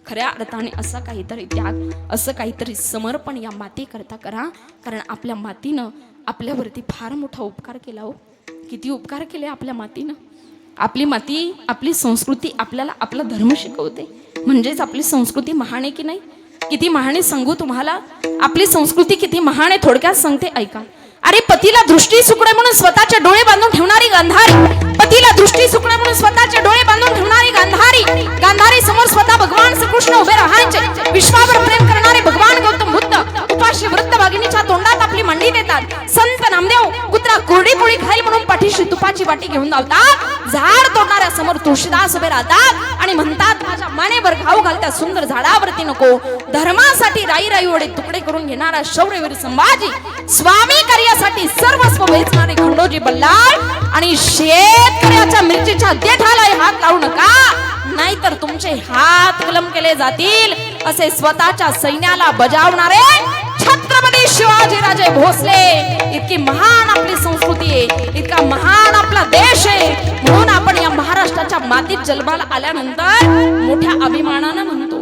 खऱ्या अर्थाने असा काहीतरी त्याग, असं काहीतरी समर्पण या मातीकरता करा. कारण आपल्या मातीनं आपल्यावरती फार मोठा उपकार केला हो. किती उपकार केले आपल्या मातीनं. आपली माती, आपली संस्कृती आपल्याला आपला धर्म शिकवते. म्हणजेच आपली संस्कृती महान आहे की नाही? किती महान आहे सांगू तुम्हाला. आपली संस्कृती किती महान आहे थोडक्यात सांगते, ऐका. अरे पतीला दृष्टी सुकडे म्हणून स्वतःचे डोळे बांधून ठेवणारी गांधारी, पतीला दृष्टी सुकडे म्हणून स्वतःचे डोळे बांधून ठेवणारी गांधारी, गांधारी समोर स्वतः भगवान श्रीकृष्ण उभे राहायचे. विश्वावर प्रेम करणारे भगवान गौतम बुद्ध उपाशी वृत्त वाघिणीच्या तोंडात आपली मांडी देतात. संत नामदेव कुत्रा कोरडी पोळी खाईल म्हणून पाठीशी तुपाची वाटी घेऊन धावतात. झाड तोडणाऱ्या समोर तुळशीदास उभे राहतात आणि म्हणतात माझ्या मानेवर घाव घालत्या सुंदर झाडावरती नको. धर्मासाठी राई राई वडे तुकडे करून घेणारा शौर्यवीर संभाजी, स्वामी कार्यासाठी सर्वस्व वेचणारे खंडोजी बल्लाळ आणि शेतकऱ्याच्या मिरचीच्या देठाला हात लावू नका, नाहीतर तुमचे हात कलम केले जातील, असे स्वतःच्या सैन्याला बजावणारे छत्रपती शिवाजीराजे भोसले. इतकी महान आपली संस्कृती आहे, इतका महान आपला देश आहे. म्हणून आपण या महाराष्ट्राच्या मातीत जन्माला आल्यानंतर मोठ्या अभिमानानं म्हणतो